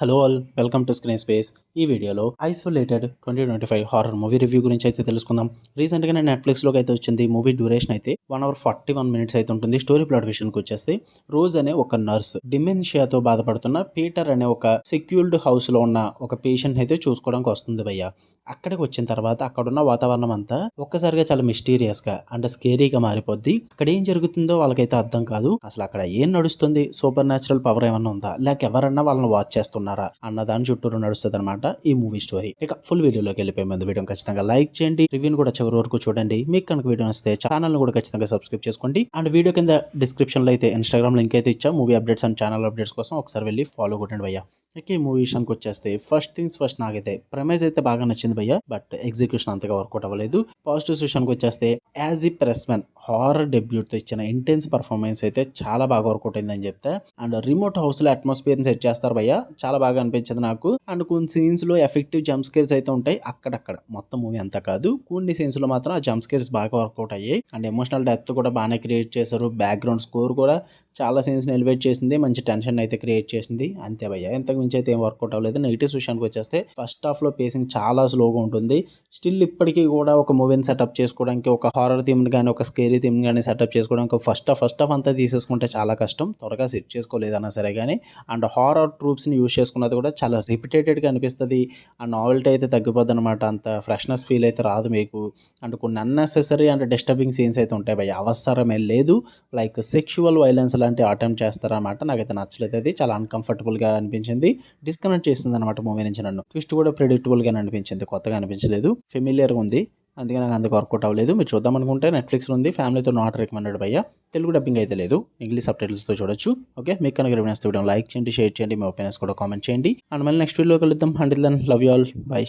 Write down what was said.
Hello all, welcome to screen space. ఈ వీడియోలో isolated 2025 horror movie review గురించి అయితే తెలుసుకుందాం. రీసెంట్గా నేను నెట్ఫ్లిక్స్లోకి అయితే వచ్చింది. మూవీ డ్యూరేషన్ అయితే 1 hour 41 minutes అయితే ఉంటుంది. స్టోరీ ప్లాట్ విషయానికి వచ్చేస్తే, రోజ్ అనే ఒక నర్స్ డిమెన్షియాతో బాధపడుతున్న పీటర్ అనే ఒక సెక్యూర్డ్ హౌస్లో ఉన్న ఒక పేషెంట్ అయితే చూసుకోవడానికి వస్తుంది భయ్య. అక్కడికి వచ్చిన తర్వాత అక్కడున్న వాతావరణం అంతా ఒక్కసారిగా చాలా మిస్టీరియస్గా అండ్ స్కేరీగా మారిపోద్ది. అక్కడ ఏం జరుగుతుందో వాళ్ళకైతే అర్థం కాదు. అసలు అక్కడ ఏం నడుస్తుంది, సూపర్ న్యాచురల్ పవర్ ఏమన్నా ఉందా, లేక ఎవరన్నా వాళ్ళని వాచ్ చేస్తున్నారా అన్న దాని చుట్టూరు నడుస్తుంది అనమాట ఈ మూవీ స్టోరీ. ఇక ఫుల్ వీడియోలోకి వెళ్ళిపోయే ముందు వీడియో ఖచ్చితంగా లైక్ చేయండి, రివ్యూని కూడా చివరి వరకు చూడండి. మీకు కనుక వీడియో నచ్చితే ఛానల్ కూడా ఖచ్చితంగా సబ్స్క్రైబ్ చేసుకోండి. అండ్ వీడియో కింద డిస్క్రిప్షన్ లో అయితే ఇన్స్టాగ్రామ్ లింక్ అయితే ఇచ్చా. Movie updates and channel updates కోసం ఒకసారి వెళ్ళి ఫాలో కొట్టండి భయ్య. ఇక ఈ మూవీ విషయానికి వచ్చేస్తే, ఫస్ట్ థింగ్స్ ఫస్ట్, నాకైతే ప్రైమేజ్ అయితే బాగా నచ్చింది భయ్య, బట్ ఎగ్జిక్యూషన్ అంతగా వర్కౌట్ అవ్వలేదు. పాజిటివ్స్ విషయానికి వచ్చేస్తే, యాజ్ ఈ ప్రెస్మెన్ హారర్ డెబ్యూట్తో ఇచ్చిన ఇంటెన్స్ పర్ఫార్మెన్స్ అయితే చాలా బాగా వర్కౌట్ అయిందని చెప్తే. అండ్ రిమోట్ హౌస్ లో అట్మాస్ఫియర్ సెట్ చేస్తారు భయ్య, చాలా బాగా అనిపించింది నాకు. అండ్ కొన్ని సీన్స్ లో ఎఫెక్టివ్ జంప్ స్కేర్స్ అయితే ఉంటాయి అక్కడక్కడ, మొత్తం మూవీ అంతా కాదు, కొన్ని సీన్స్ లో మాత్రం ఆ జంప్ స్కేర్స్ బాగా వర్కౌట్ అయ్యాయి. అండ్ ఎమోషనల్ డెప్త్ కూడా బాగానే క్రియేట్ చేశారు. బ్యాక్గ్రౌండ్ స్కోర్ కూడా చాలా సీన్స్ ఎలివేట్ చేసింది, మంచి టెన్షన్ అయితే క్రియేట్ చేసింది. అంతే భయ్య, ఇంతకు మించి అయితే ఏం వర్కౌట్ అవ్వలేదు. నెగిటివ్స్ విషయానికి వచ్చేస్తే, ఫస్ట్ హాఫ్ లో పేసింగ్ చాలా స్లోగా ఉంటుంది. స్టిల్ ఇప్పటికీ కూడా ఒక మూవీని సెటప్ చేసుకోవడానికి, ఒక హారర్ థీమ్ కానీ ఒక స్కేరీ థీమ్ కానీ సెటప్ చేసుకోవడానికి ఫస్ట్ హాఫ్ అంతా తీసేసుకుంటే చాలా కష్టం, త్వరగా సెట్ చేసుకోలేదన్నా సరే కానీ. అండ్ హారర్ ట్రూప్స్ని యూజ్ చేసుకున్నది కూడా చాలా రిపిటేటెడ్గా అనిపిస్తుంది. అండ్ నావెల్టీ అయితే తగ్గిపోద్ది అనమాట, అంత ఫ్రెష్నెస్ ఫీల్ అయితే రాదు మీకు. అండ్ కొన్ని అన్నెసెసరీ అండ్ డిస్టర్బింగ్ సీన్స్ అయితే ఉంటాయి భయ్య, అవసరమే లేదు. లైక్ సెక్షువల్ వైలెన్స్ లాంటి అటెంప్ట్ చేస్తారనమాట, నాకైతే నచ్చలేదు. అది చాలా అన్కంఫర్టబుల్గా అనిపించింది, డిస్కనెక్ట్ చేసింది అనమాట మూవీ నుంచి నన్ను. ట్విస్ట్ కూడా ప్రెడిక్టబుల్గా అనిపించింది, కొత్తగా అనిపించలేదు, ఫెమిలియర్గా ఉంది. అందుకే నాకు అందుకు వర్కౌట్ అవ్వలేదు. మీరు చూద్దాం అనుకుంటే నెట్ఫ్లిక్స్లో ఉంది, ఫ్యామిలీతో నాట్ రికమెండెడ్ భయ్య. తెలుగు డబ్బింగ్ అయితే లేదు, ఇంగ్లీష్ సబ్టైటిల్స్తో చూడొచ్చు. ఓకే, మీకు కనుక రివ్యూ నచ్చితే వీడియో లైక్ చేయండి, షేర్ చేయండి, మీ ఒపీనియన్స్ కూడా కామెంట్ చేయండి. అండ్ మళ్ళీ నెక్స్ట్ వీడియోలో కలుద్దాం. Until then love you all, by.